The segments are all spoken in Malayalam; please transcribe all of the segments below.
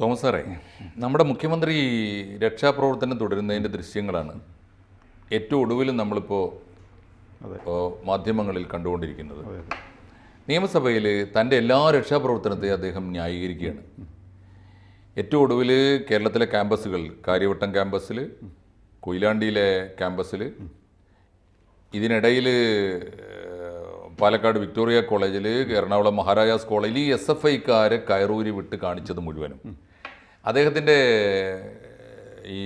തോമസ് സാറേ, നമ്മുടെ മുഖ്യമന്ത്രി രക്ഷാപ്രവർത്തനം തുടരുന്നതിൻ്റെ ദൃശ്യങ്ങളാണ് ഏറ്റവും ഒടുവിൽ നമ്മളിപ്പോൾ മാധ്യമങ്ങളിൽ കണ്ടുകൊണ്ടിരിക്കുന്നത്. നിയമസഭയിൽ തൻ്റെ എല്ലാ രക്ഷാപ്രവർത്തനത്തെയും അദ്ദേഹം ന്യായീകരിക്കുകയാണ്. ഏറ്റവും ഒടുവിൽ കേരളത്തിലെ ക്യാമ്പസുകൾ, കാര്യവട്ടം ക്യാമ്പസിൽ, കൊയിലാണ്ടിയിലെ ക്യാമ്പസിൽ, ഇതിനിടയിൽ പാലക്കാട് വിക്ടോറിയ കോളേജിൽ, എറണാകുളം മഹാരാജാസ് കോളേജിൽ ഈ SFIക്കാരെ കയറൂരി വിട്ട് കാണിച്ചത് മുഴുവനും അദ്ദേഹത്തിൻ്റെ ഈ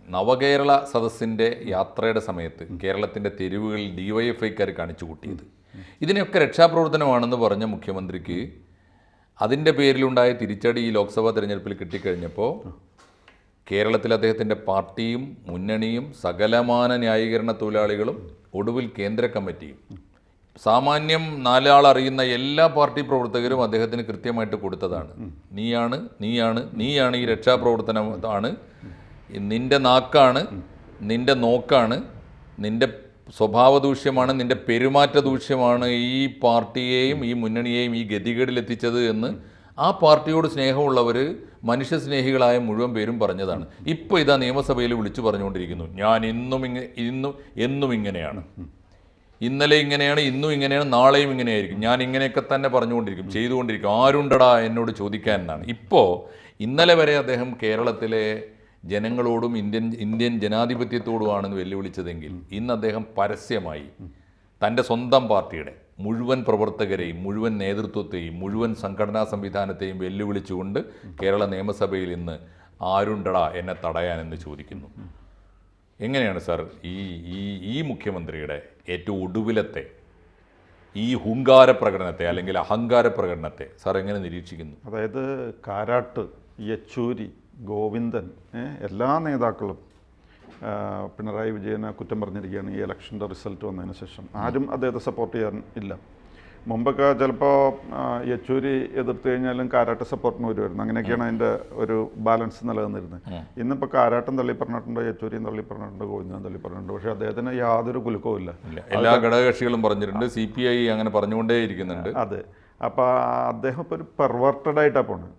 നവകേരള സദസ്സിൻ്റെ യാത്രയുടെ സമയത്ത് കേരളത്തിൻ്റെ തെരുവുകളിൽ DYFIക്കാർ കാണിച്ചു കൂട്ടിയത്. ഇതിനൊക്കെ രക്ഷാപ്രവർത്തനമാണെന്ന് പറഞ്ഞ മുഖ്യമന്ത്രിക്ക് അതിൻ്റെ പേരിലുണ്ടായ തിരിച്ചടി ഈ ലോക്സഭാ തിരഞ്ഞെടുപ്പിൽ കിട്ടിക്കഴിഞ്ഞപ്പോൾ കേരളത്തിൽ അദ്ദേഹത്തിൻ്റെ പാർട്ടിയും മുന്നണിയും സകലമാന ന്യായീകരണ തൊഴിലാളികളും ഒടുവിൽ കേന്ദ്ര കമ്മിറ്റിയും സാമാന്യം നാലാൾ അറിയുന്ന എല്ലാ പാർട്ടി പ്രവർത്തകരും അദ്ദേഹത്തിന് കൃത്യമായിട്ട് കൊടുത്തതാണ്. നീയാണ് ഈ രക്ഷാപ്രവർത്തനമാണ്, നിൻ്റെ നാക്കാണ്, നിൻ്റെ നോക്കാണ്, നിൻ്റെ സ്വഭാവ ദൂഷ്യമാണ്, നിൻ്റെ പെരുമാറ്റ ദൂഷ്യമാണ് ഈ പാർട്ടിയെയും ഈ മുന്നണിയെയും ഈ ഗതികേടിലെത്തിച്ചത് എന്ന് ആ പാർട്ടിയോട് സ്നേഹമുള്ളവർ, മനുഷ്യസ്നേഹികളായ മുഴുവൻ പേരും പറഞ്ഞതാണ്. ഇപ്പോൾ ഇതാ നിയമസഭയിൽ വിളിച്ചു പറഞ്ഞുകൊണ്ടിരിക്കുന്നു, ഞാൻ എന്നും ഇങ്ങനെയാണ്, ഇന്നലെ ഇങ്ങനെയാണ്, ഇന്നും ഇങ്ങനെയാണ്, നാളെയും ഇങ്ങനെയായിരിക്കും, ഞാൻ ഇങ്ങനെയൊക്കെ തന്നെ പറഞ്ഞുകൊണ്ടിരിക്കും, ചെയ്തുകൊണ്ടിരിക്കും, ആരുണ്ടടാ എന്നോട് ചോദിക്കാൻ എന്നാണ്. ഇപ്പോൾ ഇന്നലെ വരെ അദ്ദേഹം കേരളത്തിലെ ജനങ്ങളോടും ഇന്ത്യൻ ജനാധിപത്യത്തോടുമാണെന്ന് വെല്ലുവിളിച്ചതെങ്കിൽ ഇന്ന് അദ്ദേഹം പരസ്യമായി തൻ്റെ സ്വന്തം പാർട്ടിയുടെ മുഴുവൻ പ്രവർത്തകരെയും, മുഴുവൻ നേതൃത്വത്തെയും, മുഴുവൻ സംഘടനാ സംവിധാനത്തെയും വെല്ലുവിളിച്ചുകൊണ്ട് കേരള നിയമസഭയിൽ ഇന്ന് ആരുണ്ടടാ എന്നെ തടയാനെന്ന് ചോദിക്കുന്നു. എങ്ങനെയാണ് സാർ ഈ മുഖ്യമന്ത്രിയുടെ ഏറ്റവും ഒടുവിലത്തെ ഈ ഹുങ്കാര പ്രകടനത്തെ അല്ലെങ്കിൽ അഹങ്കാര പ്രകടനത്തെ സാർ എങ്ങനെ നിരീക്ഷിക്കുന്നു? അതായത് കാരാട്ട്, യെച്ചൂരി, ഗോവിന്ദൻ, എല്ലാ നേതാക്കളും പിണറായി വിജയനെ കുറ്റം പറഞ്ഞിരിക്കുകയാണ് ഈ ഇലക്ഷൻ്റെ റിസൾട്ട് വന്നതിന് ശേഷം. ആരും അദ്ദേഹത്തെ സപ്പോർട്ട് ചെയ്യാൻ ഇല്ല. മുമ്പൊക്കെ ചിലപ്പോൾ യെച്ചൂരി എതിർത്ത് കഴിഞ്ഞാലും കാരാട്ട് സപ്പോർട്ടിന് വരുമായിരുന്നു. അങ്ങനെയൊക്കെയാണ് അതിൻ്റെ ഒരു ബാലൻസ് നിലനിന്നിരുന്നത്. ഇന്നിപ്പോൾ കാരാട്ടും തള്ളി പറഞ്ഞിട്ടുണ്ട്, യെച്ചൂരിയും തള്ളി പറഞ്ഞിട്ടുണ്ട്, ഗോവിന്ദനും തള്ളി പറഞ്ഞിട്ടുണ്ട്. പക്ഷേ അദ്ദേഹത്തിന് യാതൊരു കുലുക്കവും ഇല്ല. എല്ലാ ഘടകകക്ഷികളും പറഞ്ഞിട്ടുണ്ട്, CPI അങ്ങനെ പറഞ്ഞുകൊണ്ടേ ഇരിക്കുന്നുണ്ട്. അതെ. അപ്പോൾ അദ്ദേഹം ഇപ്പോൾ ഒരു പെർവേർട്ടഡായിട്ടാണ് പോണത്.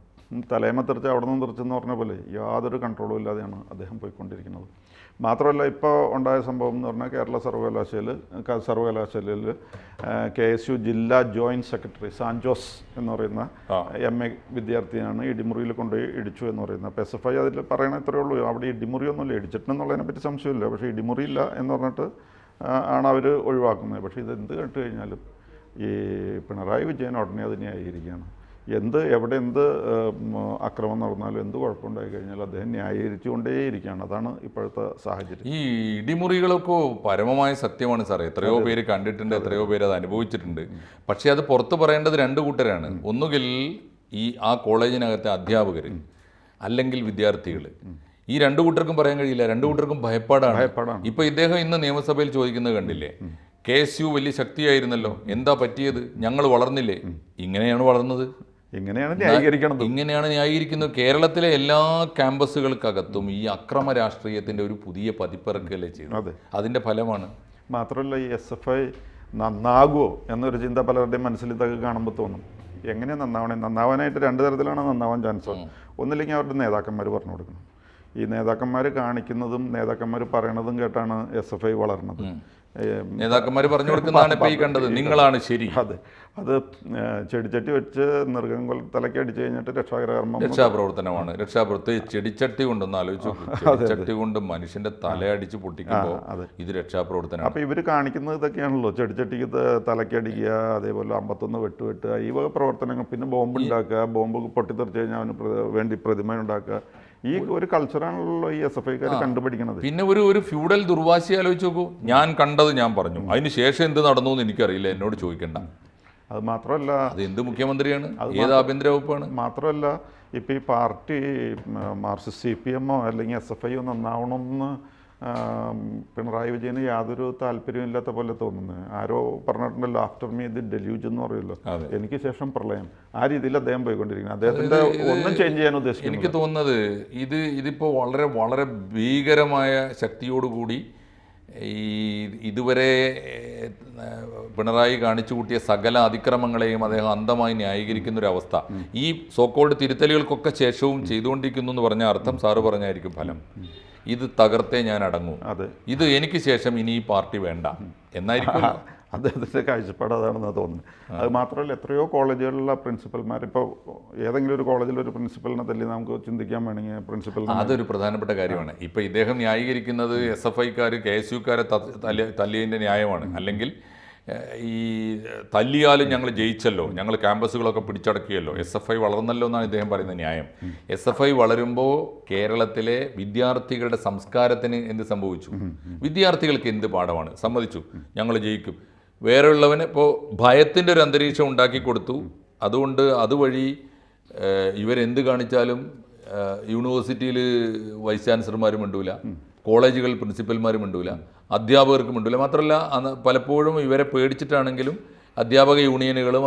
തലേമ തെറിച്ച് അവിടെ നിന്ന് തെറിച്ചെന്ന് പറഞ്ഞ പോലെ യാതൊരു കൺട്രോളും ഇല്ലാതെയാണ് അദ്ദേഹം പോയിക്കൊണ്ടിരിക്കുന്നത്. മാത്രമല്ല, ഇപ്പോൾ ഉണ്ടായ സംഭവം എന്ന് പറഞ്ഞാൽ കേരള സർവകലാശാലയിൽ KSU ജില്ലാ ജോയിൻറ്റ് സെക്രട്ടറി സാൻജോസ് എന്ന് പറയുന്ന MA വിദ്യാർത്ഥിയാണ് ഇടിമുറിയിൽ കൊണ്ടുപോയി ഇടിച്ചു എന്ന് പറയുന്നത്. അപ്പോൾ SFI അതിൽ പറയണ ഇത്രയേ ഉള്ളൂ, അവിടെ ഇടിമുറിയൊന്നുമില്ല, ഇടിച്ചിട്ടുണ്ടെന്നുള്ളതിനെ പറ്റി സംശയമില്ല. പക്ഷേ ഇടിമുറിയില്ല എന്ന് പറഞ്ഞിട്ട് ആണ് അവർ ഒഴിവാക്കുന്നത്. പക്ഷേ ഇതെന്ത് കേട്ട് കഴിഞ്ഞാലും ഈ പിണറായി വിജയൻ ഉടനെ അത് ന്യായീകരിക്കുകയാണ്. എവിടെ എന്ത് അക്രമം നടന്നാലും എന്ത് കുഴപ്പമുണ്ടായി കഴിഞ്ഞാൽ അദ്ദേഹം ന്യായീകരിച്ചുകൊണ്ടേയിരിക്കുകയാണ്. അതാണ് ഇപ്പോഴത്തെ സാഹചര്യം. ഈ ഇടിമുറികളൊക്കെ പരമമായ സത്യമാണ് സാറേ. എത്രയോ പേര് കണ്ടിട്ടുണ്ട്, എത്രയോ പേര് അത് അനുഭവിച്ചിട്ടുണ്ട്. പക്ഷേ അത് പുറത്ത് പറയേണ്ടത് രണ്ട് കൂട്ടരാണ്. ഒന്നുകിൽ ആ കോളേജിനകത്തെ അധ്യാപകർ, അല്ലെങ്കിൽ വിദ്യാർത്ഥികൾ. ഈ രണ്ടു കൂട്ടർക്കും പറയാൻ കഴിയില്ല, രണ്ടു കൂട്ടർക്കും ഭയപ്പാടാണ്. ഇപ്പോൾ ഇദ്ദേഹം ഇന്ന് നിയമസഭയിൽ ചോദിക്കുന്നത് കണ്ടില്ലേ, KSU വലിയ ശക്തിയായിരുന്നല്ലോ, എന്താ പറ്റിയത്, ഞങ്ങൾ വളർന്നില്ലേ? ഇങ്ങനെയാണ് വളർന്നത്, ഇങ്ങനെയാണ് ന്യായീകരിക്കുന്നത്. കേരളത്തിലെ എല്ലാ ക്യാമ്പസുകൾക്കകത്തും ഈ അക്രമ രാഷ്ട്രീയത്തിൻ്റെ ഒരു പുതിയ പതിപ്പിറക്കല്ലേ ചെയ്യുന്നത്. അതിൻ്റെ ഫലമാണ്. മാത്രമല്ല, ഈ SFI നന്നാകുമോ എന്നൊരു ചിന്ത പലരുടെയും മനസ്സിൽ ഇതൊക്കെ കാണുമ്പോൾ തോന്നും. എങ്ങനെയാണ് നന്നാവാനായിട്ട് രണ്ട് തരത്തിലാണ് നന്നാവാൻ ചാൻസ്. ഒന്നില്ലെങ്കിൽ അവരുടെ നേതാക്കന്മാർ പറഞ്ഞു കൊടുക്കണം. ഈ നേതാക്കന്മാർ കാണിക്കുന്നതും നേതാക്കന്മാർ പറയണതും കേട്ടാണ് SFI വളർന്നത്. നേതാക്കന്മാർ പറഞ്ഞു കൊടുക്കുന്നതാണ് ഇപ്പോൾ ഈ കണ്ടത്, നിങ്ങളാണ് ശരി. അതെ, അത് ചെടിച്ചട്ടി വെച്ച് മൃഗം തലയ്ക്ക് അടിച്ചു കഴിഞ്ഞിട്ട് രക്ഷാപ്രവർത്തനമാണ്. ചെടിച്ചട്ടി കൊണ്ടൊന്ന് ആലോചിച്ചു, ചെടിച്ചട്ടി കൊണ്ട് മനുഷ്യന്റെ തലയടിച്ച് പൊട്ടിക്കുമ്പോൾ ഇത് രക്ഷാപ്രവർത്തനം. അപ്പോൾ ഇവർ കാണിക്കുന്നത് ഇതൊക്കെയാണല്ലോ, ചെടിച്ചട്ടിക്ക് തലയ്ക്കടിക്കുക, അതേപോലെ 51 വെട്ടുക, ഈ വക പ്രവർത്തനങ്ങൾ. പിന്നെ ബോംബ് ഉണ്ടാക്കുക, ബോംബ് പൊട്ടിത്തെറിച്ച് കഴിഞ്ഞാൽ അവന് വേണ്ടി പ്രതിമ ഉണ്ടാക്കുക. ഈ ഒരു കൾച്ചറാണല്ലോ ഈ SFIക്കാർ കണ്ടുപിടിക്കുന്നത്. പിന്നെ ഒരു ഫ്യൂഡൽ ദുർവാശി ആലോചിച്ച് നോക്കൂ. ഞാൻ കണ്ടത് ഞാൻ പറഞ്ഞു, അതിന് ശേഷം എന്ത് നടന്നു എന്ന് എനിക്കറിയില്ല, എന്നോട് ചോദിക്കണ്ട. അത് മാത്രമല്ല, അത് എന്ത് മുഖ്യമന്ത്രിയാണ്, ഏത് ആഭ്യന്തര വകുപ്പാണ്? മാത്രമല്ല, ഇപ്പോൾ ഈ പാർട്ടി മാർക്സിസ്റ്റ് CPM അല്ലെങ്കിൽ SFI നന്നാവണമെന്ന് പിണറായി വിജയന് യാതൊരു താല്പര്യവും ഇല്ലാത്ത പോലെ തോന്നുന്നത്. ആരോ പറഞ്ഞിട്ടുണ്ടല്ലോ, ആഫ്റ്റർ മീ ദി ഡെല്യൂജ് എന്ന് പറയുമല്ലോ, എനിക്ക് ശേഷം പ്രളയം. ആ രീതിയിൽ അദ്ദേഹം പോയിക്കൊണ്ടിരിക്കുന്നത്. അദ്ദേഹത്തിൻ്റെ ഒന്നും ചേഞ്ച് ചെയ്യാൻ ഉദ്ദേശിക്കുന്നു. എനിക്ക് തോന്നുന്നത് ഇതിപ്പോൾ വളരെ വളരെ ഭീകരമായ ശക്തിയോടുകൂടി ഇതുവരെ പിണറായി കാണിച്ചു കൂട്ടിയ സകല അതിക്രമങ്ങളെയും അദ്ദേഹം അന്ധമായി ന്യായീകരിക്കുന്ന ഒരു അവസ്ഥ ഈ സോക്കോൾഡ് തിരുത്തലുകൾക്കൊക്കെ ശേഷവും ചെയ്തുകൊണ്ടിരിക്കുന്നു എന്ന് പറഞ്ഞ അർത്ഥം സാറ് പറഞ്ഞായിരിക്കും ഫലം. ഇത് തകർത്തേ ഞാൻ അടങ്ങൂ, ഇത് എനിക്ക് ശേഷം ഇനി ഈ പാർട്ടി വേണ്ട എന്നായിരിക്കും അദ്ദേഹത്തിൻ്റെ കാഴ്ചപ്പാട് അതാണെന്ന് തോന്നുന്നു. അത് മാത്രമല്ല എത്രയോ കോളേജുകളിലുള്ള പ്രിൻസിപ്പൽമാർ, ഇപ്പോൾ ഏതെങ്കിലും ഒരു കോളേജിൽ ഒരു പ്രിൻസിപ്പലിനെ തല്ലി നമുക്ക് ചിന്തിക്കാൻ വേണമെങ്കിൽ പ്രിൻസിപ്പൽ, അതൊരു പ്രധാനപ്പെട്ട കാര്യമാണ്. ഇപ്പോൾ ഇദ്ദേഹം ന്യായീകരിക്കുന്നത് SFIക്കാർ KSUക്കാരെ തല്ലിയതിൻ്റെ ന്യായമാണ്. അല്ലെങ്കിൽ ഈ തല്ലിയാലും ഞങ്ങൾ ജയിച്ചല്ലോ, ഞങ്ങൾ ക്യാമ്പസുകളൊക്കെ പിടിച്ചടക്കിയല്ലോ, SFI വളർന്നല്ലോ എന്നാണ് ഇദ്ദേഹം പറയുന്ന ന്യായം. SFI വളരുമ്പോൾ കേരളത്തിലെ വിദ്യാർത്ഥികളുടെ സംസ്കാരത്തിന് എന്ത് സംഭവിച്ചു? വിദ്യാർത്ഥികൾക്ക് എന്ത് പാഠമാണ്? സമ്മതിച്ചു, ഞങ്ങൾ ജയിക്കും. വേറെയുള്ളവന് ഇപ്പോൾ ഭയത്തിൻ്റെ ഒരു അന്തരീക്ഷം ഉണ്ടാക്കി കൊടുത്തു. അതുകൊണ്ട് അതുവഴി ഇവരെന്ത് കാണിച്ചാലും യൂണിവേഴ്സിറ്റിയിൽ വൈസ് ചാൻസലർമാരും മിണ്ടൂല, കോളേജുകൾ പ്രിൻസിപ്പൽമാരും മിണ്ടൂല, അധ്യാപകർക്ക് മിണ്ടൂല. മാത്രമല്ല പലപ്പോഴും ഇവരെ പേടിച്ചിട്ടാണെങ്കിലും അധ്യാപക യൂണിയനുകളും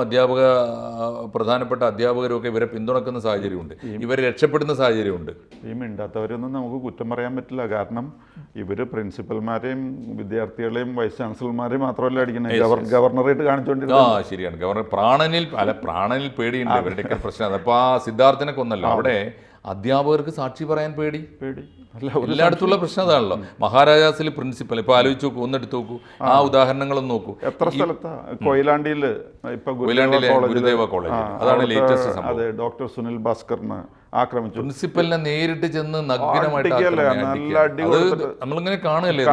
പ്രധാനപ്പെട്ട അധ്യാപകരും ഒക്കെ ഇവരെ പിന്തുണക്കുന്ന സാഹചര്യമുണ്ട്, ഇവരെ രക്ഷപ്പെടുന്ന സാഹചര്യമുണ്ട്. ഈ മിണ്ടാത്തവരൊന്നും നമുക്ക് കുറ്റം പറയാൻ പറ്റില്ല. കാരണം ഇവർ പ്രിൻസിപ്പൽമാരെയും വിദ്യാർത്ഥികളെയും വൈസ് ചാൻസലർമാരെയും മാത്രമല്ല അടിക്കുന്നത്, ഗവർണറേറ്റ് കാണിച്ചുകൊണ്ടിരുന്നത്. ശരിയാണ്, ഗവർണർ പ്രാണനിൽ പേടിയുണ്ട് ഇവരുടെയൊക്കെ പ്രശ്നം. അപ്പോൾ ആ സിദ്ധാർത്ഥനെ കൊന്നല്ലോ, അവിടെ അധ്യാപകർക്ക് സാക്ഷി പറയാൻ പേടി. എല്ലായിടത്തുള്ള പ്രശ്നം അതാണല്ലോ. മഹാരാജാസിൽ പ്രിൻസിപ്പൽ ഇപ്പോൾ ആലോചിച്ച് നോക്കൂ, ഒന്നെടുത്ത് നോക്കൂ, ആ ഉദാഹരണങ്ങളും നോക്കൂ. എത്ര സ്ഥലത്താ കൊയിലാണ്ടിയിൽ ഗുരുദേവ കോളേജ്, അതാണ് ലേറ്റസ്റ്റ് സംഭവം. അതെ, ഡോക്ടർ സുനിൽ ഭാസ്കറിനെ ആക്രമിച്ചു. പ്രിൻസിപ്പലിനെ നേരിട്ട് ചെന്ന് നഗ്നമായിട്ട് നമ്മളിങ്ങനെ കാണുകയല്ലേ.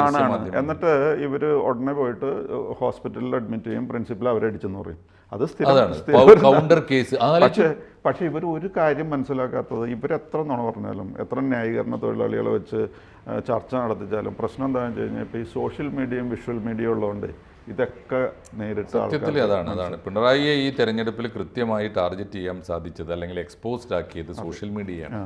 എന്നിട്ട് ഇവര് ഉടനെ പോയിട്ട് ഹോസ്പിറ്റലിൽ അഡ്മിറ്റ് ചെയ്യും, പ്രിൻസിപ്പൽ അവരെ അടിച്ചെന്ന് പറയും. അത് കൗണ്ടർ കേസ്. പക്ഷെ ഇവർ ഒരു കാര്യം മനസ്സിലാക്കാത്തത്, ഇവരെത്ര നുണ പറഞ്ഞാലും എത്ര ന്യായീകരണ തൊഴിലാളികളെ വെച്ച് ചർച്ച നടത്തിച്ചാലും പ്രശ്നം എന്താണെന്ന് വെച്ച് കഴിഞ്ഞാൽ ഇപ്പോൾ ഈ സോഷ്യൽ മീഡിയയും വിഷ്വൽ മീഡിയയും ഉള്ളതുകൊണ്ട് ഇതൊക്കെ നേരിട്ട് സത്യത്തിൽ അതാണ് പിണറായിയെ ഈ തെരഞ്ഞെടുപ്പിൽ കൃത്യമായി ടാർഗറ്റ് ചെയ്യാൻ സാധിച്ചത്, അല്ലെങ്കിൽ എക്സ്പോസ്ഡ് ആക്കിയത് സോഷ്യൽ മീഡിയയാണ്.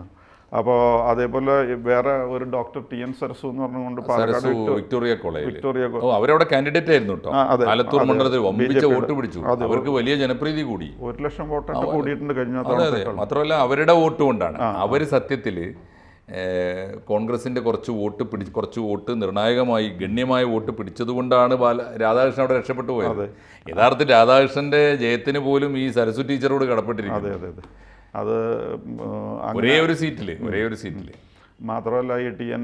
അപ്പോൾ അതേപോലെ വേറെ ഒരു ഡോക്ടർ TN സരസു എന്ന് പറഞ്ഞുകൊണ്ട് പാലക്കാട് വിക്ടോറിയ കോളേജ് അവരവിടെ കാൻഡിഡേറ്റ് ആയിരുന്നു കേട്ടോ. ആലത്തൂർ മണ്ഡലത്തിൽ വമ്പിച്ച വോട്ട് പിടിച്ചു, അവർക്ക് വലിയ ജനപ്രീതി കൂടി, 1,00,000 വോട്ട് കൂടിയിട്ടുണ്ട് കഴിഞ്ഞ. മാത്രമല്ല അവരുടെ വോട്ട് കൊണ്ടാണ് അവർ സത്യത്തിൽ കോൺഗ്രസിന്റെ കുറച്ച് വോട്ട് നിർണായകമായി ഗണ്യമായ വോട്ട് പിടിച്ചതുകൊണ്ടാണ് രാധാകൃഷ്ണൻ അവിടെ രക്ഷപ്പെട്ടു പോയത്. യഥാർത്ഥത്തിൽ രാധാകൃഷ്ണന്റെ ജയത്തിന് പോലും ഈ സരസ്വ ടീച്ചറോട് കടപ്പെട്ടിരിക്കുന്നു. അത് ഒരേ ഒരു സീറ്റിൽ. മാത്രമല്ല ഈ TN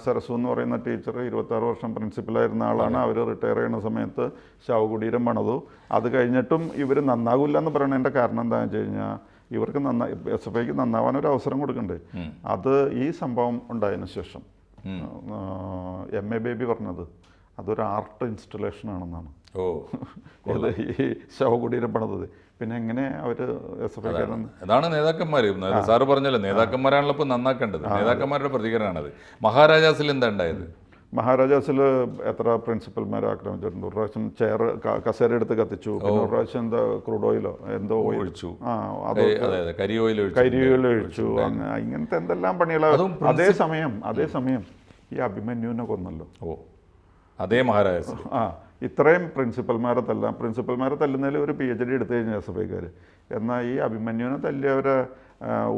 സരസു എന്ന് പറയുന്ന ടീച്ചർ 26 വർഷം പ്രിൻസിപ്പലായിരുന്ന ആളാണ്. അവർ റിട്ടയർ ചെയ്യുന്ന സമയത്ത് ശവകുടീരം പണിതു. അത് കഴിഞ്ഞിട്ടും ഇവർ നന്നാകില്ല എന്ന് പറയണതിൻ്റെ കാരണം എന്താണെന്ന് വെച്ച് കഴിഞ്ഞാൽ ഇവർക്ക് SFIക്ക് നന്നാവാനൊരു അവസരം കൊടുക്കണ്ടേ. അത് ഈ സംഭവം ഉണ്ടായതിനു ശേഷം MA ബേബി പറഞ്ഞത് അതൊരു ആർട്ട് ഇൻസ്റ്റലേഷൻ ആണെന്നാണ്. ഈ ശവകുടീരം പണിതത്. പിന്നെ എങ്ങനെ അവർ SFIക്കാരെന്ന് അതാണ് നേതാക്കന്മാർ. സാറ് പറഞ്ഞല്ലോ, നേതാക്കന്മാരാണല്ലോ ഇപ്പോൾ നന്നാക്കേണ്ടത്. നേതാക്കന്മാരുടെ പ്രതികരണമാണത്. മഹാരാജാസിൽ എന്താ ഉണ്ടായത്? മഹാരാജാസിൽ എത്ര പ്രിൻസിപ്പൽമാരെ ആക്രമിച്ചിട്ടുണ്ട്. ഒരു പ്രാവശ്യം ചെയർ കസേര എടുത്ത് കത്തിച്ചു, പിന്നെ ഒരു പ്രാവശ്യം എന്താ ക്രൂഡ് ഓയിലോ എന്തോ ഒഴിച്ചു, കരിയോയിൽ ഒഴിച്ചു. ഇങ്ങനത്തെ എന്തെല്ലാം പണികളാണ്. അതേസമയം ഈ അഭിമന്യുവിനെ കൊന്നല്ലോ. അതേ മഹാരാജാസ്. ഇത്രയും പ്രിൻസിപ്പൽമാരെ തല്ലുന്നതിൽ ഒരു PhD എടുത്തു കഴിഞ്ഞാൽ SFIക്കാർ. എന്നാൽ ഈ അഭിമന്യുവിനെ തല്ലിയവരെ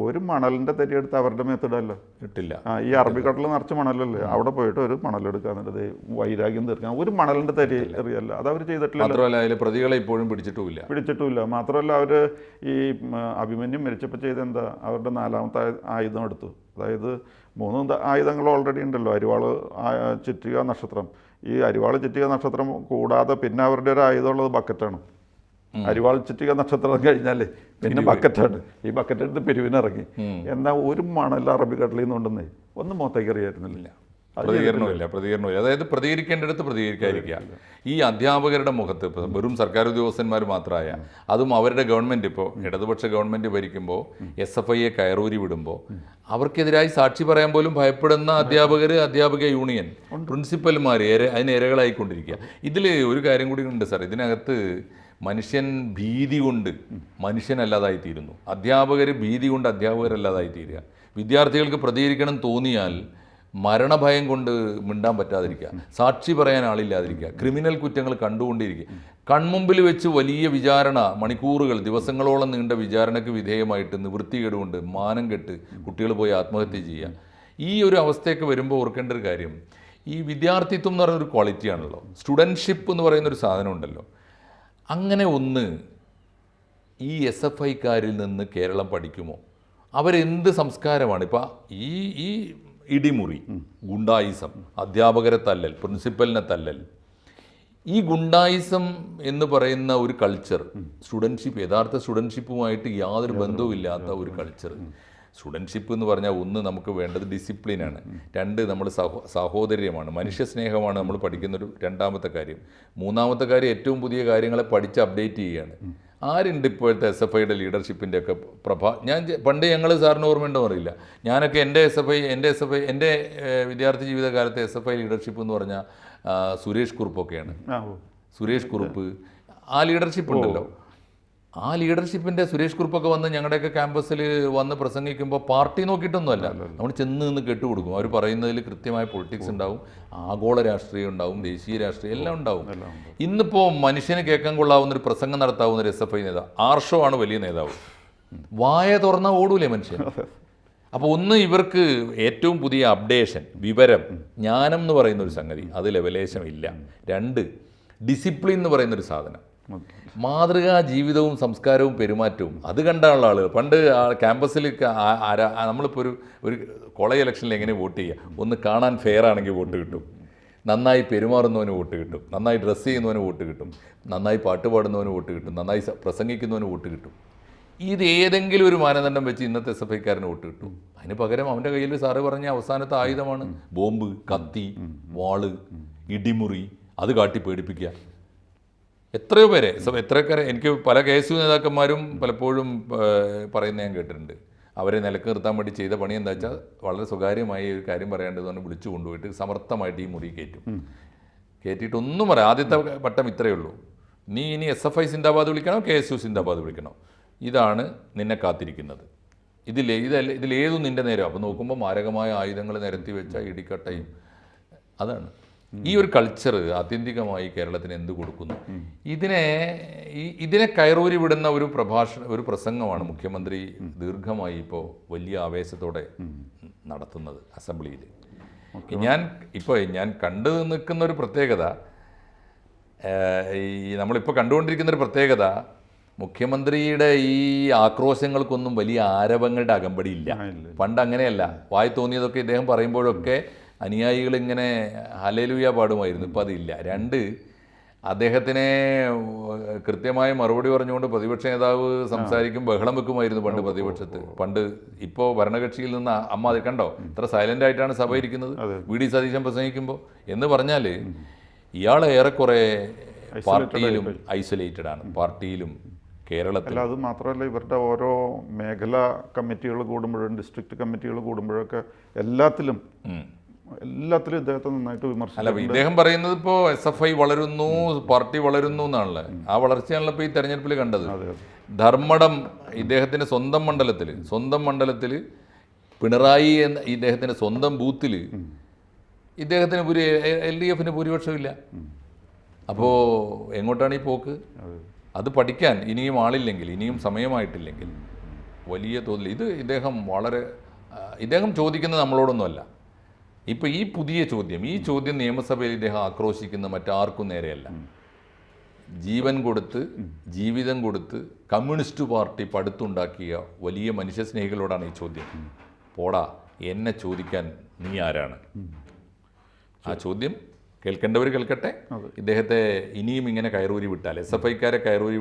ഒരു മണലിൻ്റെ തരി എടുത്ത് അവരുടെ മേത്തിടല്ലോ ഇട്ടില്ല. ഈ അറബിക്കടലിൽ നിറച്ച് മണലല്ലേ, അവിടെ പോയിട്ട് ഒരു മണലെടുക്കാന്നുള്ളത് വൈരാഗ്യം തീർക്കാൻ ഒരു മണലിൻ്റെ തരി എറിയല്ല. അത് അവർ ചെയ്തിട്ടില്ല. മാത്രമല്ല അതിൽ പ്രതികളെ ഇപ്പോഴും പിടിച്ചിട്ടുമില്ല. മാത്രമല്ല അവർ ഈ അഭിമന്യു മരിച്ചപ്പോൾ ചെയ്ത് എന്താ, അവരുടെ 4ാമത്തെ ആയുധം എടുത്തു. അതായത് 3 ആയുധങ്ങൾ ഓൾറെഡി ഉണ്ടല്ലോ, അരിവാള്, ചുറ്റിക, നക്ഷത്രം. ഈ അരിവാള്, ചുറ്റിക, നക്ഷത്രം കൂടാതെ പിന്നെ അവരുടെ ഒരു ആയുധമുള്ളത് ബക്കറ്റാണ്. അരിവാൾ, ചുറ്റിക, നക്ഷത്രം കഴിഞ്ഞാൽ പിന്നെ ബക്കറ്റാണ്. ഈ ബക്കറ്റ് എടുത്ത് പിരിവിനിറങ്ങി. എന്നാൽ ഒരു മണൽ അറബിക്കടലിൽ നിന്നുണ്ടെന്നേ ഒന്ന് മുഖത്തേക്ക് അറിയായിരുന്നില്ല. പ്രതികരണമില്ല. അതായത് പ്രതികരിക്കേണ്ടടുത്ത് പ്രതികരിക്കാതിരിക്കുക. ഈ അധ്യാപകരുടെ മുഖത്ത് വെറും സർക്കാർ ഉദ്യോഗസ്ഥന്മാർ മാത്രമായ, അതും അവരുടെ ഗവൺമെൻറ് ഇപ്പോൾ ഇടതുപക്ഷ ഗവൺമെൻറ് ഭരിക്കുമ്പോൾ SFIയെ കയറൂരി വിടുമ്പോൾ അവർക്കെതിരായി സാക്ഷി പറയാൻ പോലും ഭയപ്പെടുന്ന അധ്യാപക യൂണിയൻ, പ്രിൻസിപ്പൽമാർ അതിന് ഇരകളായിക്കൊണ്ടിരിക്കുക. ഇതിൽ ഒരു കാര്യം കൂടി ഉണ്ട് സാർ. ഇതിനകത്ത് മനുഷ്യൻ ഭീതി കൊണ്ട് മനുഷ്യനല്ലാതായിത്തീരുന്നു. അധ്യാപകർ ഭീതി കൊണ്ട് അധ്യാപകരല്ലാതായിത്തീരുക. വിദ്യാർത്ഥികൾക്ക് പ്രതികരിക്കണം തോന്നിയാൽ മരണഭയം കൊണ്ട് മിണ്ടാൻ പറ്റാതിരിക്കുക, സാക്ഷി പറയാൻ ആളില്ലാതിരിക്കുക, ക്രിമിനൽ കുറ്റങ്ങൾ കണ്ടുകൊണ്ടിരിക്കുക, കൺമുമ്പിൽ വെച്ച് വലിയ വിചാരണ, മണിക്കൂറുകൾ, ദിവസങ്ങളോളം നീണ്ട വിചാരണയ്ക്ക് വിധേയമായിട്ട് നിവൃത്തികേടുകൊണ്ട് മാനം കെട്ട് കുട്ടികൾ പോയി ആത്മഹത്യ ചെയ്യുക. ഈ ഒരു അവസ്ഥയൊക്കെ വരുമ്പോൾ ഓർക്കേണ്ട ഒരു കാര്യം, ഈ വിദ്യാർത്ഥിത്വം എന്ന് പറയുന്നൊരു ക്വാളിറ്റിയാണല്ലോ, സ്റ്റുഡൻഷിപ്പ് എന്ന് പറയുന്നൊരു സാധനം ഉണ്ടല്ലോ. അങ്ങനെ ഒന്ന് ഈ SFIക്കാരിൽ നിന്ന് കേരളം പഠിക്കുമോ? അവരെന്ത് സംസ്കാരമാണ് ഇപ്പം ഈ ഇടിമുറി, ഗുണ്ടായിസം, അധ്യാപകരെ തല്ലൽ, പ്രിൻസിപ്പലിനെ തല്ലൽ, ഈ ഗുണ്ടായിസം എന്ന് പറയുന്ന ഒരു കൾച്ചർ, സ്റ്റുഡൻഷിപ്പ്, യഥാർത്ഥ സ്റ്റുഡൻഷിപ്പുമായിട്ട് യാതൊരു ബന്ധവുമില്ലാത്ത ഒരു കൾച്ചർ. സ്റ്റുഡൻഷിപ്പ് എന്ന് പറഞ്ഞാൽ ഒന്ന് നമുക്ക് വേണ്ടത് ഡിസിപ്ലിനാണ്, രണ്ട് നമ്മൾ സഹോദര്യമാണ്, മനുഷ്യസ്നേഹമാണ് നമ്മൾ പഠിക്കുന്നൊരു രണ്ടാമത്തെ കാര്യം. മൂന്നാമത്തെ കാര്യം ഏറ്റവും പുതിയ കാര്യങ്ങളെ പഠിച്ച് അപ്ഡേറ്റ് ചെയ്യുകയാണ്. ആരുണ്ട് ഇപ്പോഴത്തെ SFIയുടെ ലീഡർഷിപ്പിൻ്റെ ഒക്കെ പണ്ട് ഞങ്ങൾ സാറിന് ഓർമ്മയുണ്ടോ അറിയില്ല, ഞാനൊക്കെ എൻ്റെ വിദ്യാർത്ഥി ജീവിതകാലത്തെ SFI ലീഡർഷിപ്പ് എന്ന് പറഞ്ഞാൽ സുരേഷ് കുറുപ്പൊക്കെയാണ്. സുരേഷ് കുറുപ്പ്, ആ ലീഡർഷിപ്പ് ഉണ്ടല്ലോ, ആ ലീഡർഷിപ്പിൻ്റെ സുരേഷ് കുറുപ്പൊക്കെ വന്ന് ഞങ്ങളുടെയൊക്കെ ക്യാമ്പസിൽ വന്ന് പ്രസംഗിക്കുമ്പോൾ പാർട്ടി നോക്കിയിട്ടൊന്നുമല്ല, നമ്മൾ ചെന്ന് നിന്ന് കേട്ടുകൊടുക്കും. അവർ പറയുന്നതിൽ കൃത്യമായ പൊളിറ്റിക്സ് ഉണ്ടാവും, ആഗോള രാഷ്ട്രീയം ഉണ്ടാവും, ദേശീയ രാഷ്ട്രീയം എല്ലാം ഉണ്ടാവും. ഇന്നിപ്പോൾ മനുഷ്യന് കേൾക്കാൻ കൊള്ളാവുന്നൊരു പ്രസംഗം നടത്താവുന്ന ഒരു SFI നേതാവ്, ആർഷോ ആണ് വലിയ നേതാവ്. വായ തുറന്നാൽ ഓടൂലേ മനുഷ്യൻ. അപ്പോൾ ഒന്ന്, ഇവർക്ക് ഏറ്റവും പുതിയ അപ്ഡേഷൻ, വിവരം, ജ്ഞാനം എന്ന് പറയുന്ന ഒരു സംഗതി അത് ലെവലേശമില്ല. രണ്ട്, ഡിസിപ്ലിൻ എന്ന് പറയുന്നൊരു സാധനം, മാതൃകാ ജീവിതവും സംസ്കാരവും പെരുമാറ്റവും അത് കണ്ടാനുള്ള ആളുകൾ. പണ്ട് ക്യാമ്പസിൽ നമ്മളിപ്പോൾ ഒരു കോളേജ് ഇലക്ഷനിൽ എങ്ങനെ വോട്ട് ചെയ്യുക? ഒന്ന് കാണാൻ ഫെയർ ആണെങ്കിൽ വോട്ട് കിട്ടും, നന്നായി പെരുമാറുന്നവന് വോട്ട് കിട്ടും, നന്നായി ഡ്രസ്സ് ചെയ്യുന്നവന് വോട്ട് കിട്ടും, നന്നായി പാട്ട് പാടുന്നവന് വോട്ട് കിട്ടും, നന്നായി പ്രസംഗിക്കുന്നവന് വോട്ട് കിട്ടും. ഇത് ഏതെങ്കിലും ഒരു മാനദണ്ഡം വെച്ച് ഇന്നത്തെ SFIക്കാരന് വോട്ട് കിട്ടും. അതിന് പകരം അവൻ്റെ കയ്യിൽ സാറ് പറഞ്ഞ അവസാനത്തെ ആയുധമാണ് ബോംബ്, കത്തി, വാള്, ഇടിമുറി, അത് കാട്ടി പേടിപ്പിക്കുക. എത്രയോ പേരെ എനിക്ക് പല KSU നേതാക്കന്മാരും പലപ്പോഴും പറയുന്നത് ഞാൻ കേട്ടിട്ടുണ്ട്. അവരെ നിലക്ക് നിർത്താൻ വേണ്ടി ചെയ്ത പണി എന്താ വെച്ചാൽ വളരെ സ്വകാര്യമായി ഒരു കാര്യം പറയേണ്ടതെന്ന് വിളിച്ചു കൊണ്ടുപോയിട്ട് സമർത്ഥമായിട്ട് ഈ മുറി കയറ്റിയിട്ടൊന്നും പറയാം. ആദ്യത്തെ വട്ടം ഇത്രയേ ഉള്ളൂ, നീ ഇനി SFI സിന്ദാബാദ് വിളിക്കണോ KSU സിന്ദാബാദ് വിളിക്കണോ, ഇതാണ് നിന്നെ കാത്തിരിക്കുന്നത്, ഇതിലേതും നിൻ്റെ നേരം. അപ്പോൾ നോക്കുമ്പോൾ മാരകമായ ആയുധങ്ങൾ നിരത്തി വെച്ച ഇടിക്കട്ടയും. അതാണ് ഈ ഒരു കൾച്ചർ ആത്യന്തികമായി കേരളത്തിന് എന്ത് കൊടുക്കുന്നു? ഇതിനെ കയറൂരി വിടുന്ന ഒരു പ്രസംഗമാണ് മുഖ്യമന്ത്രി ദീർഘമായി ഇപ്പോൾ വലിയ ആവേശത്തോടെ നടത്തുന്നത് അസംബ്ലിയിൽ. ഞാൻ കണ്ടു നിൽക്കുന്ന ഒരു പ്രത്യേകത, നമ്മളിപ്പോൾ കണ്ടുകൊണ്ടിരിക്കുന്ന ഒരു പ്രത്യേകത, മുഖ്യമന്ത്രിയുടെ ഈ ആക്രോശങ്ങൾക്കൊന്നും വലിയ ആരവങ്ങളുടെ അകമ്പടി ഇല്ല. പണ്ട് അങ്ങനെയല്ല, വായി തോന്നിയതൊക്കെ ഇദ്ദേഹം പറയുമ്പോഴൊക്കെ അനുയായികൾ ഇങ്ങനെ ഹല്ലേലൂയ പാടുമായിരുന്നു. ഇപ്പം അതില്ല. രണ്ട്, അദ്ദേഹത്തിനെ കൃത്യമായ മറുപടി പറഞ്ഞുകൊണ്ട് പ്രതിപക്ഷ നേതാവ് സംസാരിക്കും, ബഹളം വെക്കുമായിരുന്നു പണ്ട് പ്രതിപക്ഷത്ത്. ഇപ്പോൾ ഭരണകക്ഷിയിൽ നിന്ന് അമ്മ അത് കണ്ടോ ഇത്ര സൈലൻ്റ് ആയിട്ടാണ് സഭ ഇരിക്കുന്നത് VD സതീശൻ പ്രസംഗിക്കുമ്പോൾ എന്ന് പറഞ്ഞാൽ ഇയാൾ ഏറെക്കുറെ പാർട്ടിയിലും ഐസൊലേറ്റഡ് ആണ്, പാർട്ടിയിലും കേരളത്തിൽ. അത് മാത്രമല്ല, ഇവരുടെ ഓരോ മേഖലാ കമ്മിറ്റികൾ കൂടുമ്പോഴും ഡിസ്ട്രിക്ട് കമ്മിറ്റികൾ കൂടുമ്പോഴൊക്കെ എല്ലാത്തിലും ഇദ്ദേഹത്തെ നന്നായിട്ട് വിമർശിക്കും. ഇദ്ദേഹം പറയുന്നത് ഇപ്പോൾ SFI വളരുന്നു, പാർട്ടി വളരുന്നു എന്നാണല്ലേ. ആ വളർച്ചയാണല്ലോ ഇപ്പോൾ ഈ തെരഞ്ഞെടുപ്പിൽ കണ്ടത്. ധർമ്മടം ഇദ്ദേഹത്തിൻ്റെ സ്വന്തം മണ്ഡലത്തിൽ പിണറായി എന്ന ഇദ്ദേഹത്തിൻ്റെ സ്വന്തം ബൂത്തിൽ ഇദ്ദേഹത്തിന് LDFന് ഭൂരിപക്ഷമില്ല. അപ്പോൾ എങ്ങോട്ടാണ് ഈ പോക്ക്? അത് പഠിക്കാൻ ഇനിയും ആളില്ലെങ്കിൽ, ഇനിയും സമയമായിട്ടില്ലെങ്കിൽ വലിയ തോതിൽ ഇദ്ദേഹം ചോദിക്കുന്നത് നമ്മളോടൊന്നുമല്ല. ഇപ്പോൾ ഈ പുതിയ ചോദ്യം, നിയമസഭയിൽ ഇദ്ദേഹം ആക്രോശിക്കുന്ന മറ്റാർക്കും നേരെയല്ല. ജീവൻ കൊടുത്ത്, ജീവിതം കൊടുത്ത് കമ്മ്യൂണിസ്റ്റ് പാർട്ടി പടുത്തുണ്ടാക്കിയ വലിയ മനുഷ്യസ്നേഹികളോടാണ് ഈ ചോദ്യം. പോടാ, എന്നെ ചോദിക്കാൻ നീ ആരാണ്? ആ ചോദ്യം കേൾക്കേണ്ടവർ കേൾക്കട്ടെ. ഇദ്ദേഹത്തെ ഇനിയും ഇങ്ങനെ കയറൂരി വിട്ടാൽ, SFIക്കാരെ കയറൂരി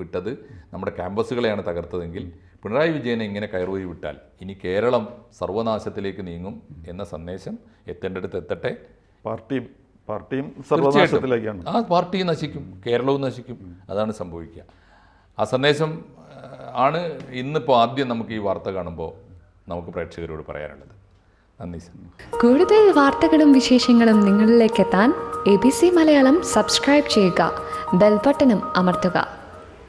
വിട്ടത് നമ്മുടെ ക്യാമ്പസുകളെയാണ് തകർത്തതെങ്കിൽ, പിണറായി വിജയനെ ഇങ്ങനെ കയറൂരി വിട്ടാൽ ഇനി കേരളം സർവനാശത്തിലേക്ക് നീങ്ങും എന്ന സന്ദേശം എത്തേണ്ടടുത്ത് എത്തട്ടെ. പാർട്ടിയും സർവനാശത്തിലേക്കാണ്. ആ പാർട്ടി നശിക്കും, കേരളവും നശിക്കും, അതാണ് സംഭവിക്കുക. ആ സന്ദേശം ആണ് ഇന്നിപ്പോൾ ആദ്യം നമുക്ക് ഈ വാർത്ത കാണുമ്പോൾ നമുക്ക് പ്രേക്ഷകരോട് പറയാനുള്ളത്. നന്ദി സർ. കൂടുതൽ വാർത്തകളും വിശേഷങ്ങളും നിങ്ങളിലേക്ക് എത്താൻ ABC മലയാളം സബ്സ്ക്രൈബ് ചെയ്യുക, ബെൽബട്ടനും അമർത്തുക.